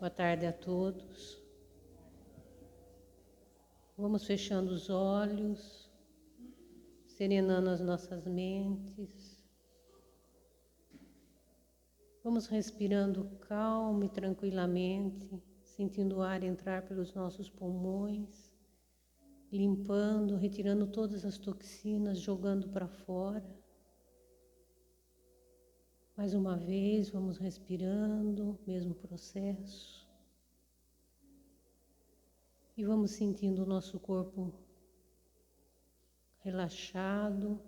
Boa tarde a todos. Vamos fechando os olhos, serenando as nossas mentes. Vamos respirando calmo e tranquilamente, sentindo o ar entrar pelos nossos pulmões, limpando, retirando todas as toxinas, jogando para fora. Mais uma vez, vamos respirando, mesmo processo. E vamos sentindo o nosso corpo relaxado,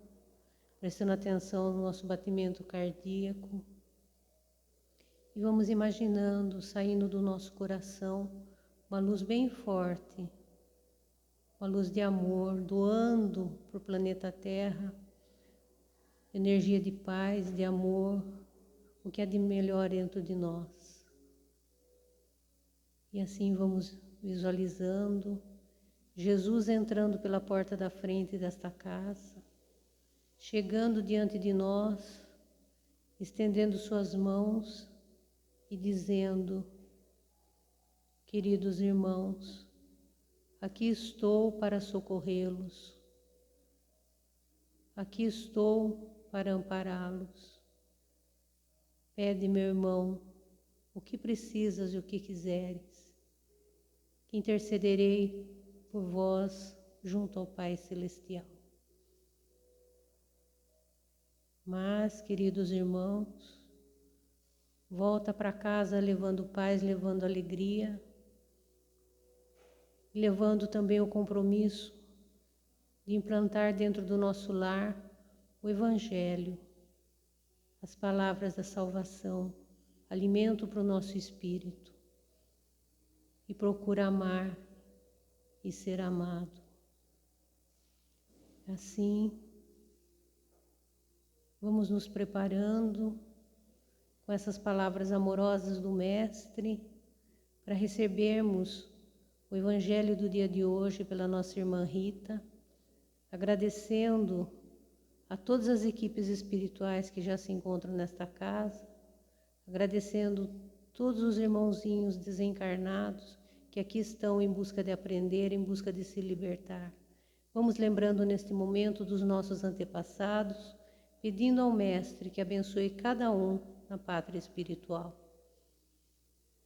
prestando atenção no nosso batimento cardíaco. E vamos imaginando, saindo do nosso coração, uma luz bem forte, uma luz de amor, doando para o planeta Terra, energia de paz, de amor, o que há de melhor dentro de nós. E assim vamos visualizando Jesus entrando pela porta da frente desta casa, chegando diante de nós, estendendo suas mãos e dizendo: queridos irmãos, aqui estou para socorrê-los, aqui estou para ampará-los. Pede, meu irmão, o que precisas e o que quiseres, que intercederei por vós junto ao Pai Celestial. Mas, queridos irmãos, volta para casa levando paz, levando alegria, levando também o compromisso de implantar dentro do nosso lar o Evangelho, as palavras da salvação, alimento para o nosso espírito, e procura amar e ser amado. Assim, vamos nos preparando com essas palavras amorosas do Mestre para recebermos o Evangelho do dia de hoje pela nossa irmã Rita, agradecendo a todas as equipes espirituais que já se encontram nesta casa, agradecendo todos os irmãozinhos desencarnados que aqui estão em busca de aprender, em busca de se libertar. Vamos lembrando neste momento dos nossos antepassados, pedindo ao Mestre que abençoe cada um na pátria espiritual.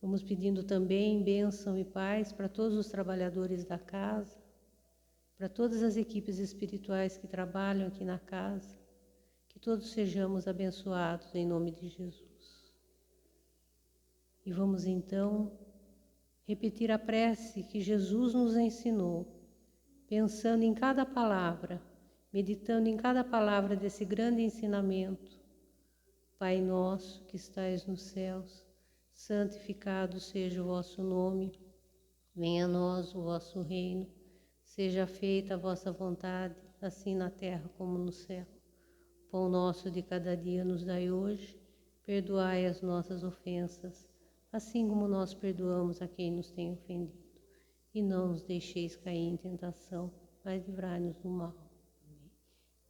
Vamos pedindo também bênção e paz para todos os trabalhadores da casa, para todas as equipes espirituais que trabalham aqui na casa, que todos sejamos abençoados em nome de Jesus. E vamos então repetir a prece que Jesus nos ensinou, pensando em cada palavra, meditando em cada palavra desse grande ensinamento. Pai nosso que estais nos céus, santificado seja o vosso nome, venha a nós o vosso reino, seja feita a vossa vontade, assim na terra como no céu. O pão nosso de cada dia nos dai hoje, perdoai as nossas ofensas, assim como nós perdoamos a quem nos tem ofendido. E não nos deixeis cair em tentação, mas livrai-nos do mal. Amém.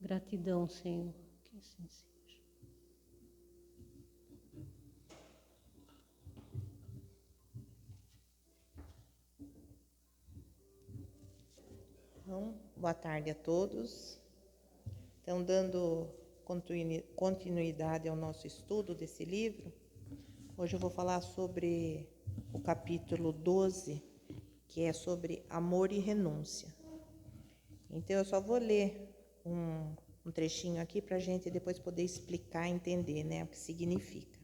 Gratidão, Senhor, que assim seja. Então, boa tarde a todos. Então, dando continuidade ao nosso estudo desse livro, hoje eu vou falar sobre o capítulo 12, que é sobre amor e renúncia. Então, eu só vou ler um trechinho aqui para a gente depois poder explicar e entender, né, o que significa.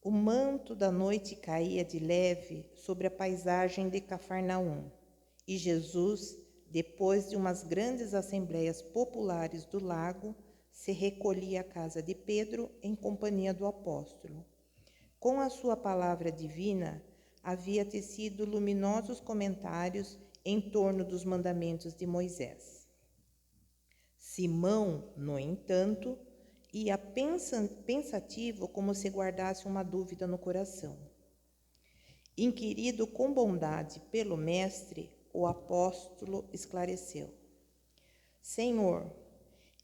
O manto da noite caía de leve sobre a paisagem de Cafarnaum, e Jesus, depois de umas grandes assembleias populares do lago, se recolhia à casa de Pedro em companhia do apóstolo. Com a sua palavra divina, havia tecido luminosos comentários em torno dos mandamentos de Moisés. Simão, no entanto, ia pensativo como se guardasse uma dúvida no coração. Inquirido com bondade pelo mestre, o apóstolo esclareceu: Senhor,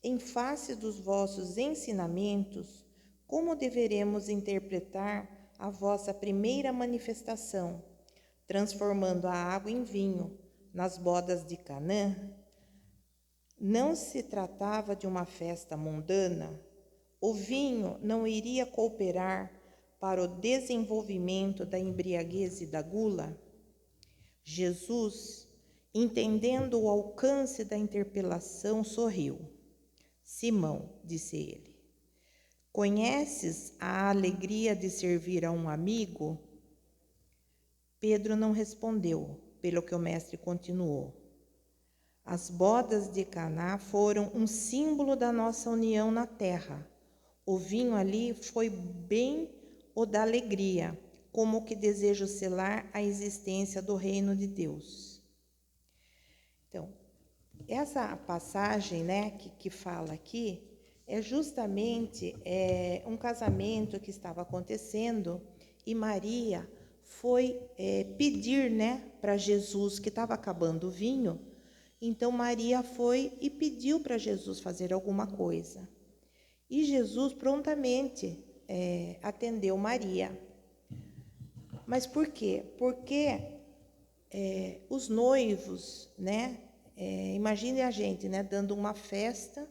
em face dos vossos ensinamentos, como deveremos interpretar a vossa primeira manifestação, transformando a água em vinho nas bodas de Canaã, não se tratava de uma festa mundana. O vinho não iria cooperar para o desenvolvimento da embriaguez e da gula? Jesus, entendendo o alcance da interpelação, sorriu. Simão, disse ele, conheces a alegria de servir a um amigo? Pedro não respondeu, pelo que o mestre continuou. As bodas de Caná foram um símbolo da nossa união na terra. O vinho ali foi bem o da alegria, como que desejo selar a existência do reino de Deus. Então, essa passagem, né, que fala aqui, é justamente um casamento que estava acontecendo e Maria foi pedir, né, para Jesus, que estava acabando o vinho. Então Maria foi e pediu para Jesus fazer alguma coisa. E Jesus prontamente atendeu Maria. Mas por quê? Porque os noivos, né? Imagine a gente, né, dando uma festa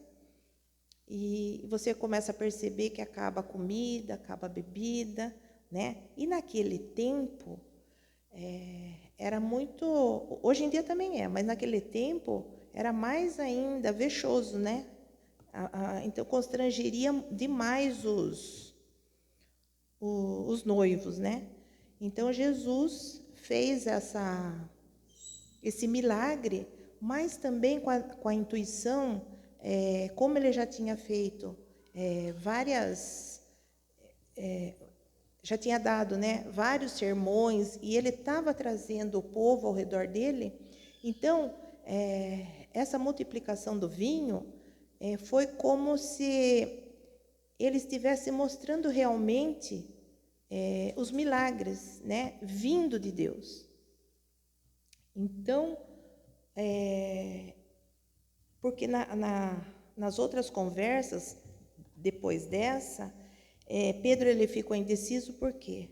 e você começa a perceber que acaba a comida, acaba a bebida, né? E naquele tempo era muito, hoje em dia também mas naquele tempo era mais ainda vexoso, né? Então constrangeria demais os noivos, né? Então Jesus fez esse milagre, mas também com a intuição, como ele já tinha feito já tinha dado, né, vários sermões, e ele estava trazendo o povo ao redor dele. Então, essa multiplicação do vinho foi como se ele estivesse mostrando realmente os milagres, né, vindo de Deus. Então, porque nas outras conversas, depois dessa, Pedro ele ficou indeciso por quê?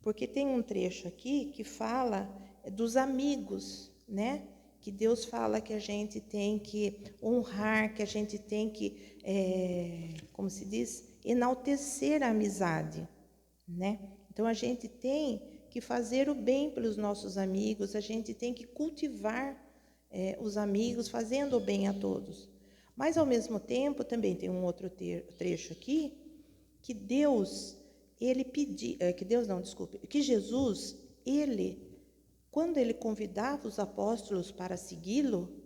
Porque tem um trecho aqui que fala dos amigos, né? Que Deus fala que a gente tem que honrar, que a gente tem que, como se diz, enaltecer a amizade, né? Então a gente tem que fazer o bem pelos nossos amigos, a gente tem que cultivar os amigos, fazendo o bem a todos. Mas ao mesmo tempo também tem um outro trecho aqui que Deus, ele pediu, que Jesus, quando ele convidava os apóstolos para segui-lo,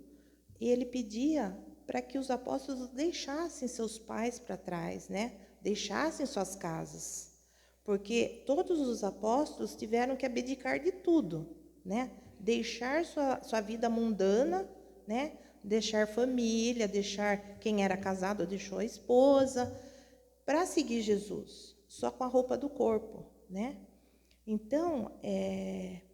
ele pedia para que os apóstolos deixassem seus pais para trás, né? Deixassem suas casas, porque todos os apóstolos tiveram que abdicar de tudo, né? Deixar sua vida mundana, né? Deixar família, deixar quem era casado deixou a esposa, para seguir Jesus, só com a roupa do corpo, né? Então,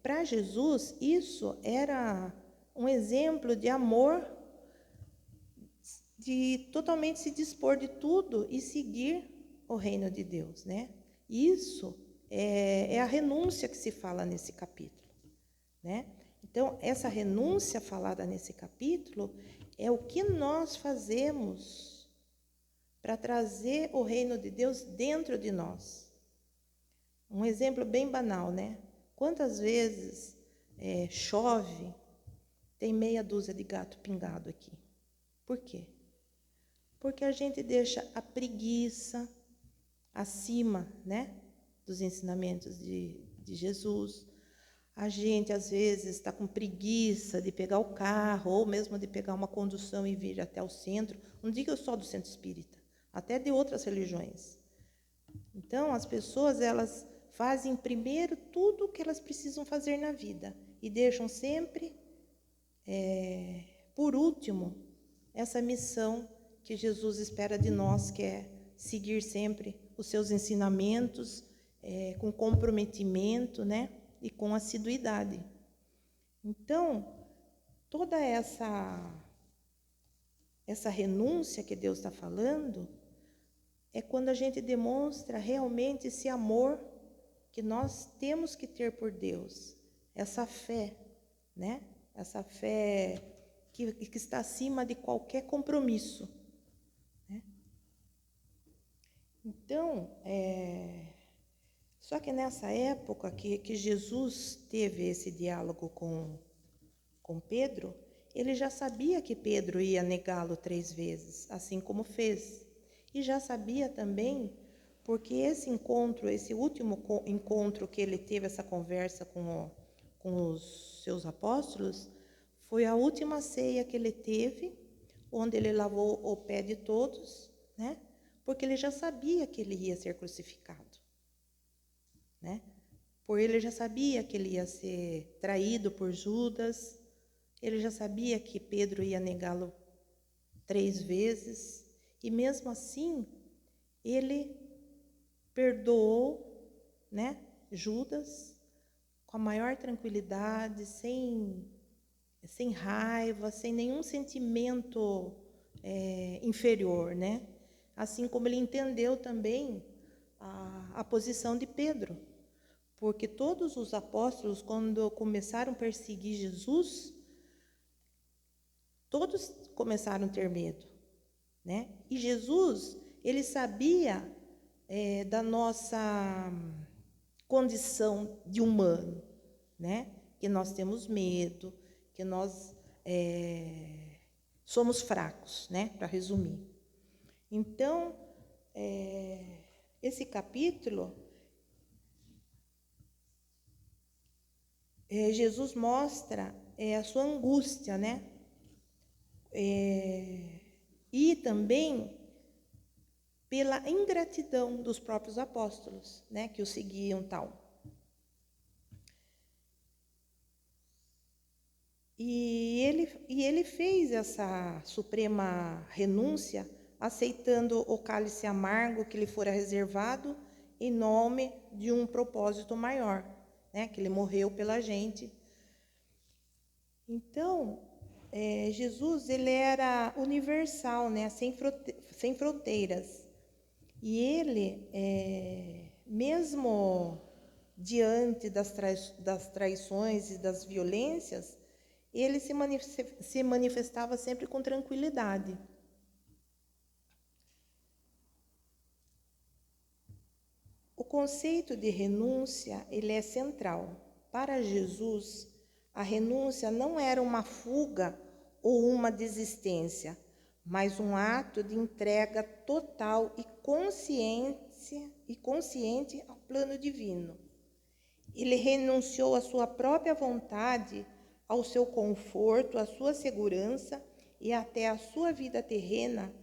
para Jesus, isso era um exemplo de amor, de totalmente se dispor de tudo e seguir o reino de Deus, né? Isso é a renúncia que se fala nesse capítulo, né? Então, essa renúncia falada nesse capítulo é o que nós fazemos para trazer o reino de Deus dentro de nós. Um exemplo bem banal, né? Quantas vezes chove, tem meia dúzia de gato pingado aqui. Por quê? Porque a gente deixa a preguiça acima, né, dos ensinamentos de Jesus. A gente, às vezes, está com preguiça de pegar o carro, ou mesmo de pegar uma condução e vir até o centro. Não digo só do centro espírita, até de outras religiões. Então, as pessoas, elas fazem primeiro tudo o que elas precisam fazer na vida e deixam sempre, por último, essa missão que Jesus espera de nós, que é seguir sempre os seus ensinamentos, com comprometimento, né, e com assiduidade. Então, toda essa renúncia que Deus está falando é quando a gente demonstra realmente esse amor que nós temos que ter por Deus, essa fé, né? Essa fé que está acima de qualquer compromisso, né? Então, só que nessa época que Jesus teve esse diálogo com Pedro, ele já sabia que Pedro ia negá-lo 3 vezes, assim como fez. E já sabia também, porque esse último encontro que ele teve, essa conversa com os seus apóstolos, foi a última ceia que ele teve, onde ele lavou o pé de todos, né? Porque ele já sabia que ele ia ser crucificado, né? Porque ele já sabia que ele ia ser traído por Judas, ele já sabia que Pedro ia negá-lo 3 vezes, e mesmo assim, ele perdoou, né, Judas com a maior tranquilidade, sem raiva, sem nenhum sentimento inferior, né? Assim como ele entendeu também a posição de Pedro, porque todos os apóstolos, quando começaram a perseguir Jesus, todos começaram a ter medo, né? E Jesus, ele sabia da nossa condição de humano, né? Que nós temos medo, que nós somos fracos, né? Para resumir. Então, esse capítulo, Jesus mostra a sua angústia, né? E também pela ingratidão dos próprios apóstolos, né? Que o seguiam tal. E ele fez essa suprema renúncia, aceitando o cálice amargo que lhe fora reservado em nome de um propósito maior, né? Que ele morreu pela gente. Então, Jesus, ele era universal, né? Sem fronteiras. E ele, mesmo diante das traições e das violências, ele se manifestava sempre com tranquilidade. O conceito de renúncia, ele é central. Para Jesus, a renúncia não era uma fuga ou uma desistência, mas um ato de entrega total e consciente ao plano divino. Ele renunciou à sua própria vontade, ao seu conforto, à sua segurança e até à sua vida terrena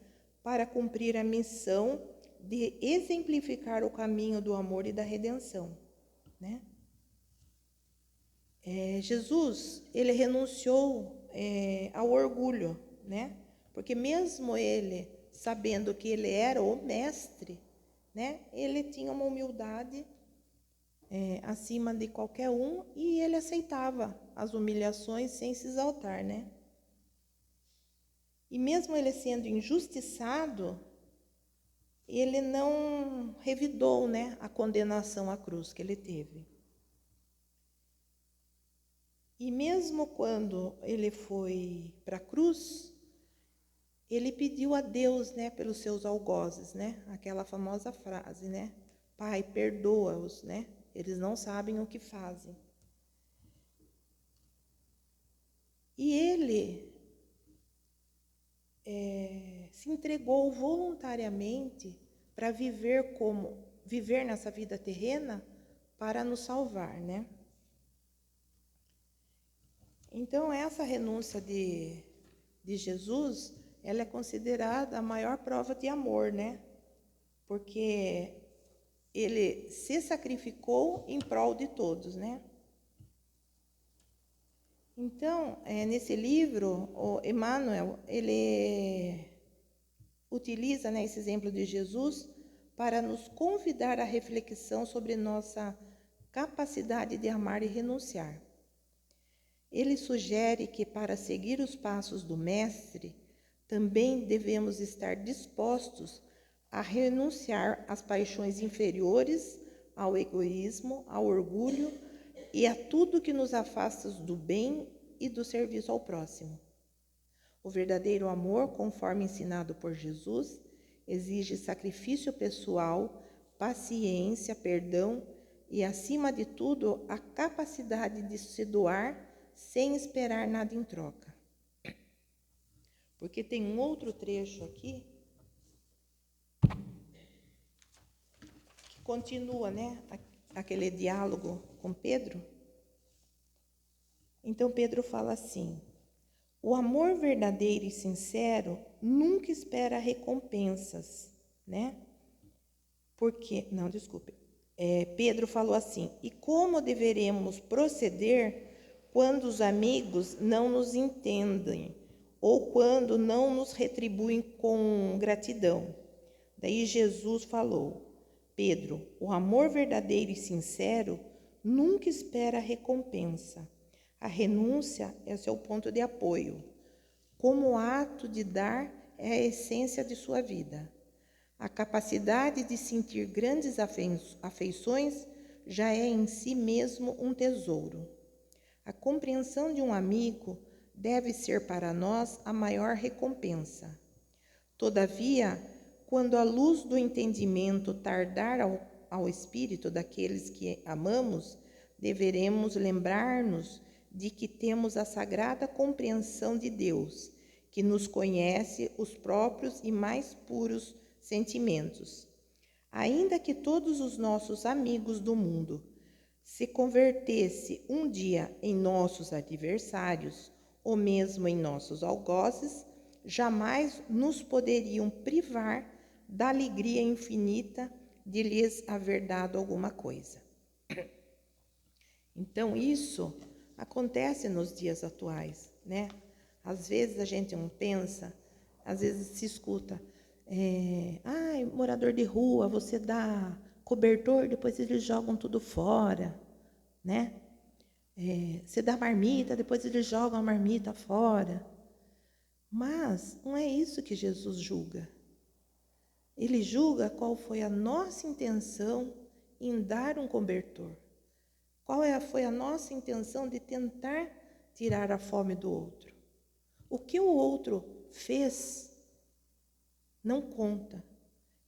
para cumprir a missão de exemplificar o caminho do amor e da redenção, né? Jesus, ele renunciou ao orgulho, né? Porque mesmo ele, sabendo que ele era o mestre, né? Ele tinha uma humildade acima de qualquer um e ele aceitava as humilhações sem se exaltar, né? E mesmo ele sendo injustiçado, ele não revidou, né, a condenação à cruz que ele teve. E mesmo quando ele foi para a cruz, ele pediu a Deus, né, pelos seus algozes, né, aquela famosa frase, né, Pai, perdoa-os, né, eles não sabem o que fazem. E ele se entregou voluntariamente para viver nessa vida terrena para nos salvar, né? Então, essa renúncia de Jesus, ela é considerada a maior prova de amor, né? Porque ele se sacrificou em prol de todos, né? Então, nesse livro, o Emmanuel, ele utiliza, né, esse exemplo de Jesus para nos convidar à reflexão sobre nossa capacidade de amar e renunciar. Ele sugere que, para seguir os passos do Mestre, também devemos estar dispostos a renunciar às paixões inferiores ao egoísmo, ao orgulho e a tudo que nos afasta do bem e do serviço ao próximo. O verdadeiro amor, conforme ensinado por Jesus, exige sacrifício pessoal, paciência, perdão e, acima de tudo, a capacidade de se doar sem esperar nada em troca. Porque tem um outro trecho aqui que continua, né, aquele diálogo com Pedro. Então Pedro fala assim: o amor verdadeiro e sincero nunca espera recompensas, né? Pedro falou assim: e como deveremos proceder quando os amigos não nos entendem ou quando não nos retribuem com gratidão? Daí Jesus falou: Pedro, o amor verdadeiro e sincero nunca espera recompensa. A renúncia é o seu ponto de apoio. Como ato de dar é a essência de sua vida. A capacidade de sentir grandes afeições já é em si mesmo um tesouro. A compreensão de um amigo deve ser para nós a maior recompensa. Todavia, quando a luz do entendimento tardar ao espírito daqueles que amamos, deveremos lembrar-nos de que temos a sagrada compreensão de Deus, que nos conhece os próprios e mais puros sentimentos. Ainda que todos os nossos amigos do mundo se convertesse um dia em nossos adversários, ou mesmo em nossos algozes, jamais nos poderiam privar da alegria infinita de lhes haver dado alguma coisa. Então, isso acontece nos dias atuais, né? Às vezes a gente não pensa, às vezes se escuta, morador de rua, você dá cobertor, depois eles jogam tudo fora, né? Você dá marmita, depois eles jogam a marmita fora. Mas não é isso que Jesus julga. Ele julga qual foi a nossa intenção em dar um cobertor. Foi a nossa intenção de tentar tirar a fome do outro. O que o outro fez não conta.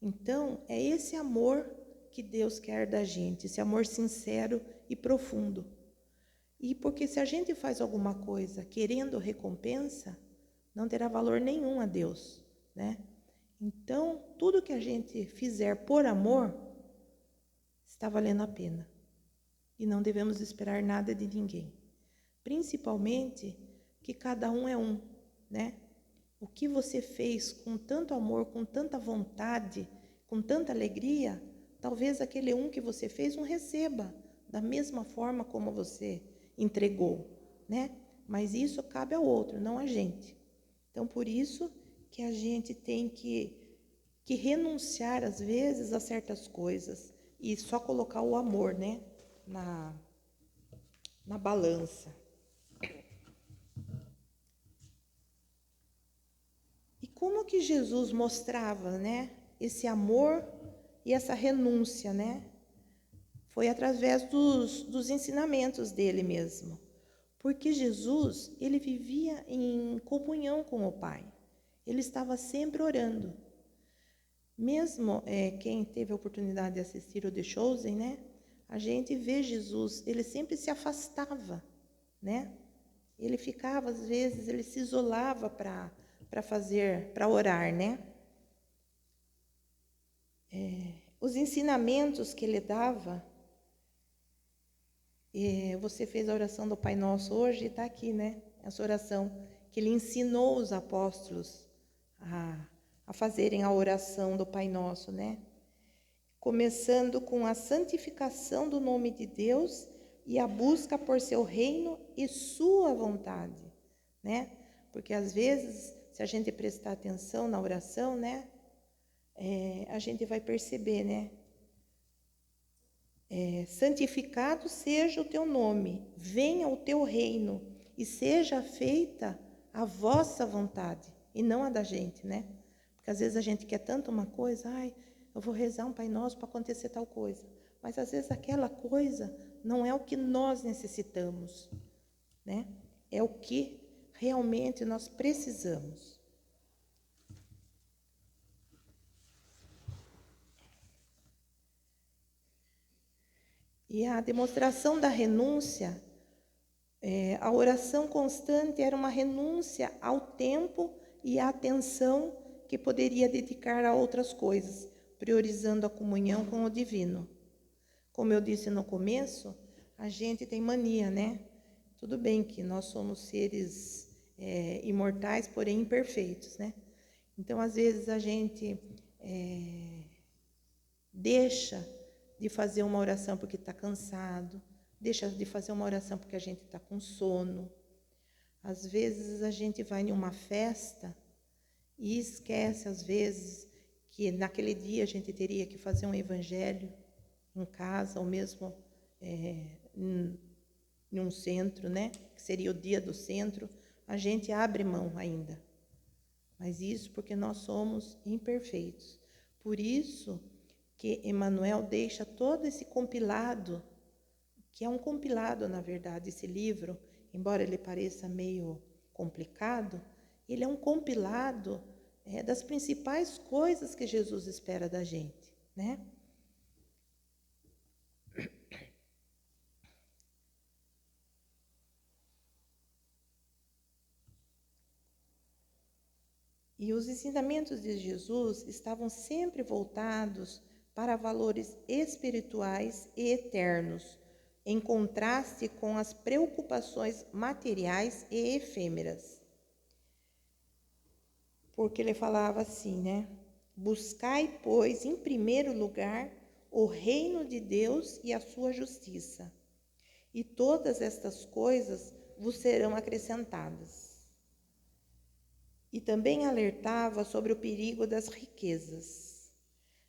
Então, é esse amor que Deus quer da gente, esse amor sincero e profundo. E porque se a gente faz alguma coisa querendo recompensa, não terá valor nenhum a Deus, né? Então, tudo que a gente fizer por amor está valendo a pena. E não devemos esperar nada de ninguém. Principalmente que cada um é um, né? O que você fez com tanto amor, com tanta vontade, com tanta alegria, talvez aquele um que você fez não receba da mesma forma como você entregou, né? Mas isso cabe ao outro, não a gente. Então, por isso que a gente tem que renunciar, às vezes, a certas coisas e só colocar o amor, né? Na balança. E como que Jesus mostrava, né, esse amor e essa renúncia, né? Foi através dos ensinamentos dele mesmo. Porque Jesus, ele vivia em comunhão com o Pai. Ele estava sempre orando. Mesmo quem teve a oportunidade de assistir o The Chosen, né? A gente vê Jesus, ele sempre se afastava, né? Ele ficava, às vezes, ele se isolava para orar, né? Os ensinamentos que ele dava, você fez a oração do Pai Nosso hoje, está aqui, né? Essa oração que ele ensinou os apóstolos a fazerem a oração do Pai Nosso, né? Começando com a santificação do nome de Deus e a busca por seu reino e sua vontade, né? Porque às vezes, se a gente prestar atenção na oração, né? A gente vai perceber, né? Santificado seja o teu nome, venha o teu reino e seja feita a vossa vontade e não a da gente, né? Porque às vezes a gente quer tanto uma coisa, eu vou rezar um Pai Nosso para acontecer tal coisa. mas às vezes aquela coisa não é o que nós necessitamos, né? É o que realmente nós precisamos. E a demonstração da renúncia, a oração constante era uma renúncia ao tempo e à atenção que poderia dedicar a outras coisas, priorizando a comunhão com o divino. Como eu disse no começo, a gente tem mania, né? Tudo bem que nós somos seres imortais, porém imperfeitos, né? Então, às vezes, a gente deixa de fazer uma oração porque está cansado, deixa de fazer uma oração porque a gente está com sono. Às vezes, a gente vai em uma festa e esquece, às vezes, que naquele dia a gente teria que fazer um evangelho em casa, ou mesmo em um centro, né? Que seria o dia do centro, a gente abre mão ainda. Mas isso porque nós somos imperfeitos. Por isso que Emmanuel deixa todo esse compilado, que é um compilado, na verdade, esse livro, embora ele pareça meio complicado, ele é um compilado das principais coisas que Jesus espera da gente, né? E os ensinamentos de Jesus estavam sempre voltados para valores espirituais e eternos, em contraste com as preocupações materiais e efêmeras. Porque ele falava assim, né? Buscai, pois, em primeiro lugar, o reino de Deus e a sua justiça, e todas estas coisas vos serão acrescentadas. E também alertava sobre o perigo das riquezas.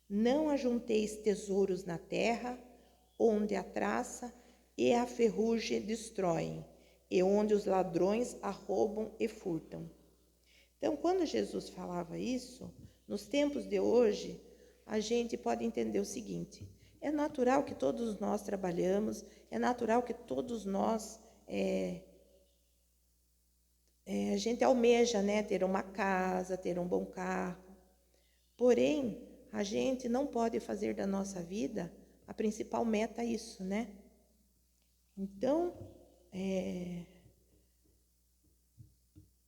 Não ajunteis tesouros na terra, onde a traça e a ferrugem destroem, e onde os ladrões arrombam e furtam. Então, quando Jesus falava isso, nos tempos de hoje, a gente pode entender o seguinte: é natural que todos nós trabalhamos, é natural que todos nós a gente almeja, né, ter uma casa, ter um bom carro. Porém, a gente não pode fazer da nossa vida a principal meta isso, né? Então,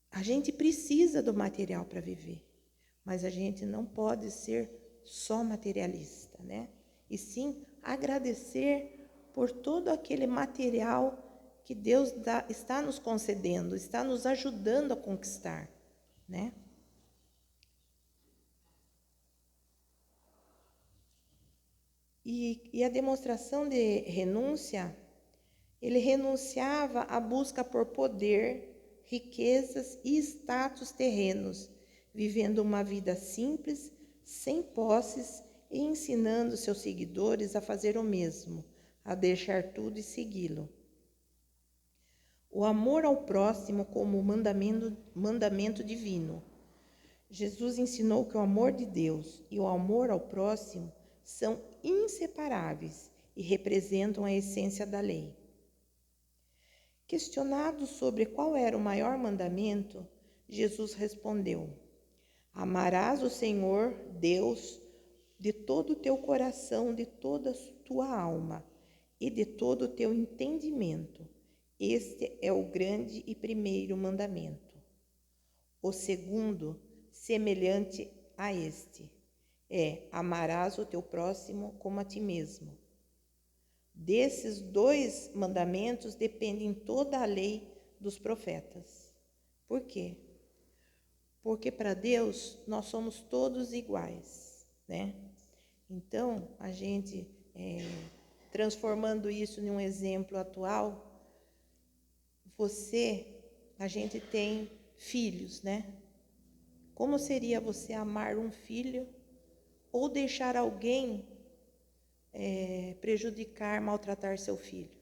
a gente precisa do material para viver, mas a gente não pode ser só materialista, né? E sim agradecer por todo aquele material que Deus está nos concedendo, está nos ajudando a conquistar, né? E a demonstração de renúncia, ele renunciava à busca por poder, riquezas e status terrenos, vivendo uma vida simples, sem posses e ensinando seus seguidores a fazer o mesmo, a deixar tudo e segui-lo. O amor ao próximo como mandamento divino. Jesus ensinou que o amor de Deus e o amor ao próximo são inseparáveis e representam a essência da lei. Questionado sobre qual era o maior mandamento, Jesus respondeu: amarás o Senhor, Deus, de todo o teu coração, de toda a tua alma e de todo o teu entendimento. Este é o grande e primeiro mandamento. O segundo, semelhante a este, amarás o teu próximo como a ti mesmo. Desses dois mandamentos dependem toda a lei dos profetas. Por quê? Porque para Deus nós somos todos iguais, né? Então, a gente, transformando isso em um exemplo atual, a gente tem filhos, né? Como seria você amar um filho ou deixar alguém prejudicar, maltratar seu filho?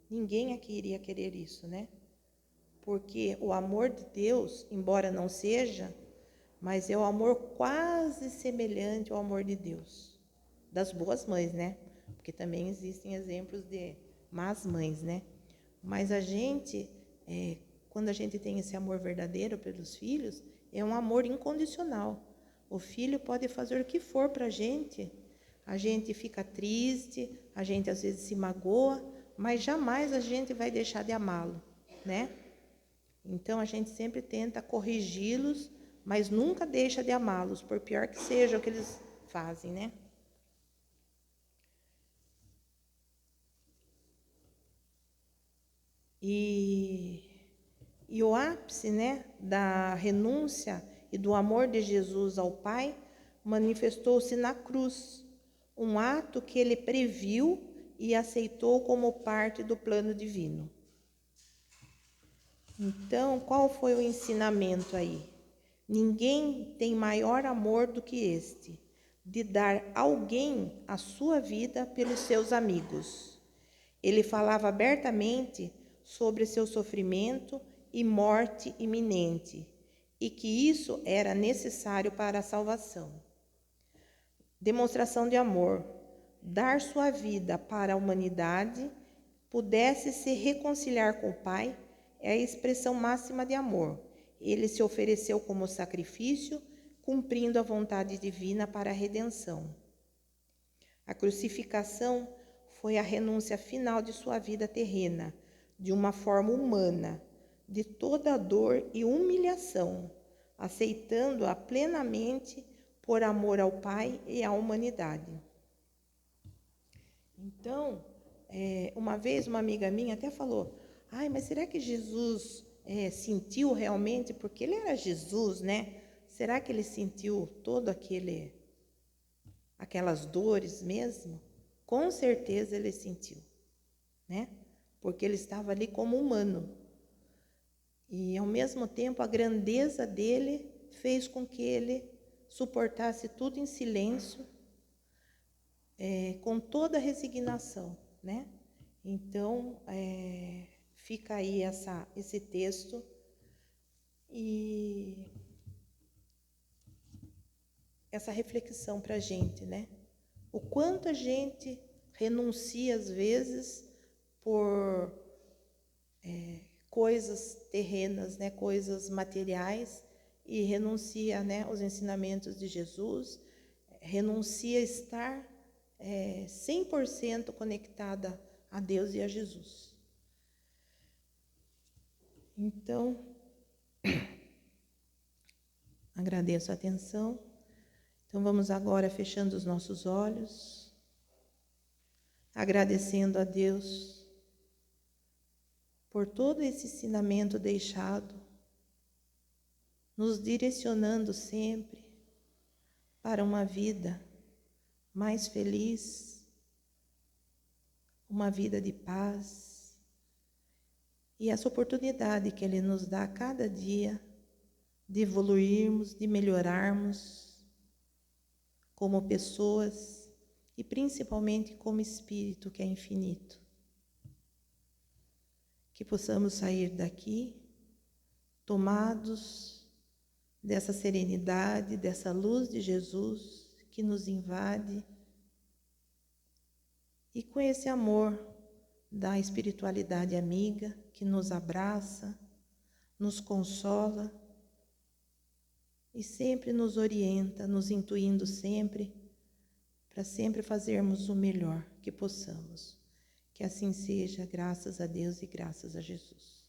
Ninguém aqui iria querer isso, né? Porque o amor de Deus, embora não seja, mas é o amor quase semelhante ao amor de Deus, das boas mães, né? Porque também existem exemplos de más mães, né? Mas a gente, quando a gente tem esse amor verdadeiro pelos filhos, é um amor incondicional. O filho pode fazer o que for para a gente fica triste, a gente às vezes se magoa, mas jamais a gente vai deixar de amá-lo, né? Então a gente sempre tenta corrigi-los, mas nunca deixa de amá-los, por pior que seja o que eles fazem, né? E o ápice, né, da renúncia e do amor de Jesus ao Pai manifestou-se na cruz, um ato que ele previu e aceitou como parte do plano divino. Então, qual foi o ensinamento aí? Ninguém tem maior amor do que este, de dar alguém a sua vida pelos seus amigos. Ele falava abertamente sobre seu sofrimento e morte iminente, e que isso era necessário para a salvação. Demonstração de amor. Dar sua vida para a humanidade pudesse se reconciliar com o Pai é a expressão máxima de amor. Ele se ofereceu como sacrifício, cumprindo a vontade divina para a redenção. A crucificação foi a renúncia final de sua vida terrena, de uma forma humana, de toda dor e humilhação, aceitando-a plenamente por amor ao Pai e à humanidade. Então, uma vez uma amiga minha até falou, mas será que Jesus sentiu realmente, porque ele era Jesus, né? Será que ele sentiu todo aquelas dores mesmo? Com certeza ele sentiu, né? Porque ele estava ali como humano. E, ao mesmo tempo, a grandeza dele fez com que ele suportasse tudo em silêncio, com toda a resignação, né? Então, fica aí esse texto e essa reflexão para a gente, né? O quanto a gente renuncia, às vezes, por coisas terrenas, né? Coisas materiais, e renuncia, né, aos ensinamentos de Jesus, renuncia a estar 100% conectada a Deus e a Jesus. Então, agradeço a atenção. Então, vamos agora fechando os nossos olhos, agradecendo a Deus por todo esse ensinamento deixado, nos direcionando sempre para uma vida mais feliz, uma vida de paz, e essa oportunidade que Ele nos dá a cada dia de evoluirmos, de melhorarmos como pessoas e principalmente como espírito que é infinito. Que possamos sair daqui tomados dessa serenidade, dessa luz de Jesus que nos invade, e com esse amor da espiritualidade amiga que nos abraça, nos consola e sempre nos orienta, nos intuindo sempre, para sempre fazermos o melhor que possamos. Que assim seja, graças a Deus e graças a Jesus.